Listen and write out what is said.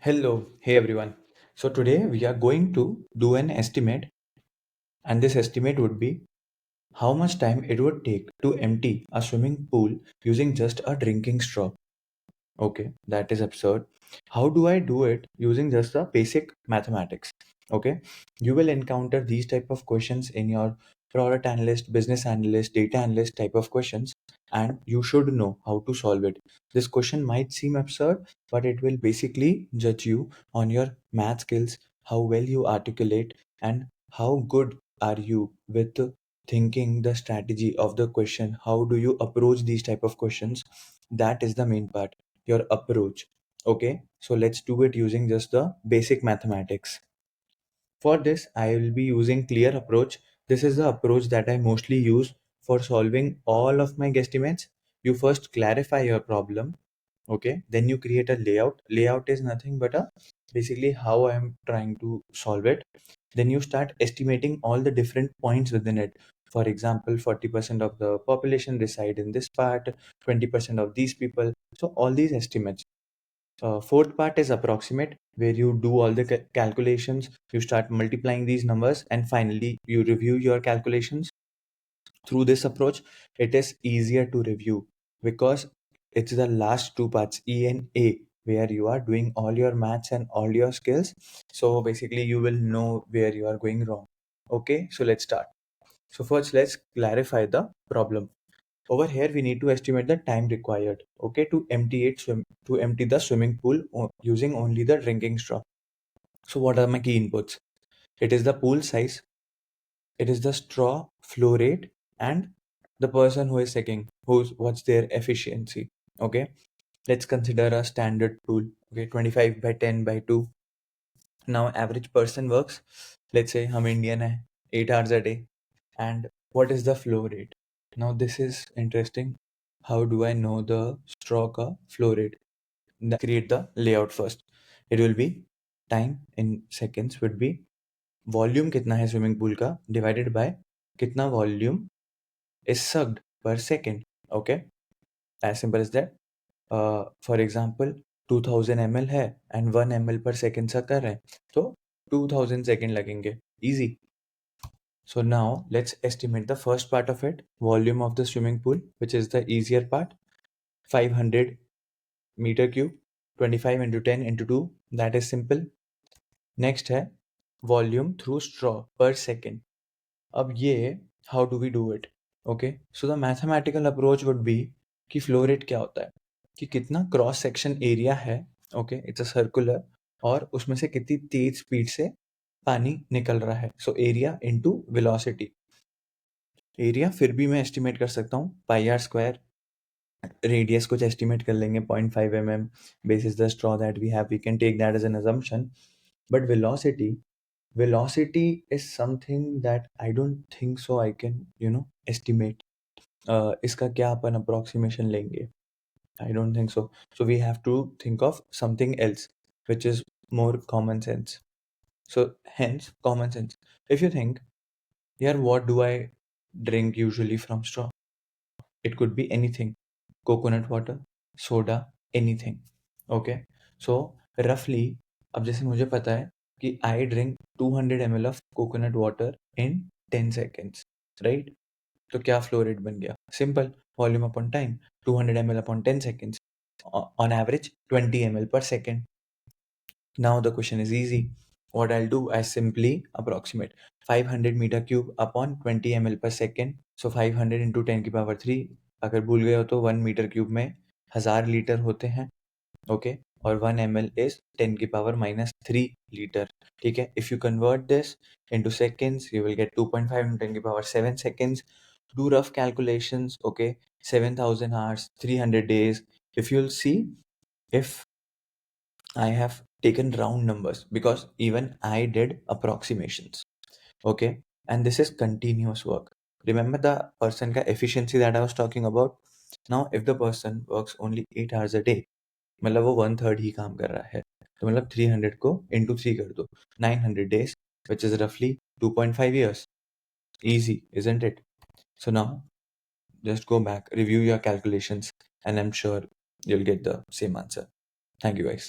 Hello, hey everyone. So today we are going to do an estimate, and this estimate would be how much time it would take to empty a swimming pool using just a drinking straw. Okay, that is absurd. How do I do it using just the basic mathematics? Okay, you will encounter these type of questions in your product analyst, business analyst, data analyst type of questions, and you should know how to solve it. This question might seem absurd, but it will basically judge you on your math skills, how well you articulate, and how good are you with thinking the strategy of the question. How do you approach these type of questions? That is the main part, your approach. Okay, so let's do it using just the basic mathematics. For this, I will be using clear approach. This is the approach that I mostly use for solving all of my guesstimates. You first clarify your problem. Okay, then you create a layout is nothing but a basically how I am trying to solve it. Then you start estimating all the different points within it. For example, 40% of the population reside in this part, 20% of these people. So all these estimates. Fourth part is approximate, where you do all the calculations, you start multiplying these numbers, and finally you review your calculations. Through this approach, it is easier to review because it's the last two parts, E and A, where you are doing all your maths and all your skills. So basically, you will know where you are going wrong. Okay, so let's start. So first, let's clarify the problem. Over here, we need to estimate the time required, okay, to empty the swimming pool using only the drinking straw. So what are my key inputs? It is the pool size, it is the straw flow rate, and the person who is checking, what's their efficiency. Okay, let's consider a standard pool. Okay, 25 by 10 by 2. Now average person works. Let's say हम Indian है, 8 hours a day. And what is the flow rate? Now this is interesting. How do I know the stroke flow rate? Create the layout first. It will be time in seconds would be volume कितना है swimming pool का divided by कितना volume is sucked per second. Okay, as simple as that. For example, 2000 ml है and 1 ml per second suck कर रहे हैं, तो 2000 second लगेंगे. Easy. So now let's estimate the first part of it, volume of the swimming pool, which is the easier part. 500 meter cube, 25 into 10 into 2, that is simple. Next है volume through straw per second. अब ये how do we do it? Okay, so the mathematical approach would be कि flow rate क्या होता है, कि कितना cross section area है. ओके, इट्स अ सर्कुलर, और उसमें से कितनी तेज स्पीड से पानी निकल रहा है. So area into velocity. Area फिर भी मैं एस्टिमेट कर सकता हूँ पाई आर स्क्वायर. रेडियस कुछ एस्टिमेट कर लेंगे 0.5 mm basis the straw that we have, we can take that as an assumption. But velocity is something that I don't think so I can estimate. इसका क्या अपन approximation लेंगे? I don't think so. So we have to think of something else, which is more common sense. So hence common sense. If you think, yeah, what do I drink usually from straw? It could be anything. Coconut water, soda, anything. Okay, so roughly, अब जैसे मुझे पता है कि I drink 200 ml of coconut water in 10 seconds, right? तो क्या flow rate बन गया? Simple, volume upon time, 200 ml upon 10 seconds, on average 20 ml per second. Now the question is easy. What I'll do, I simply approximate 500 meter cube upon 20 ml per second. So 500 into 10 की power 3. अगर भूल गए हो तो 1 metre cube में 1000 litre होते हैं. Okay, और 1 ml is 10 की पावर -3 लीटर. ठीक है, if you convert this into seconds, you will get 2.5 into 10 की power 7 seconds. Do rough calculations. Okay, 7000 hours, 300 days. If you'll see, if I have taken round numbers, because even I did approximations. Okay, and this is continuous work. Remember the person का efficiency that I was talking about? Now if the person works only 8 hours a day, मतलब वो 1/3 ही काम कर रहा है, तो मतलब 300 को into 3 कर दो, 900 days, which is roughly 2.5 years. Easy, isn't it? So now just go back, review your calculations, and I'm sure you'll get the same answer. Thank you guys.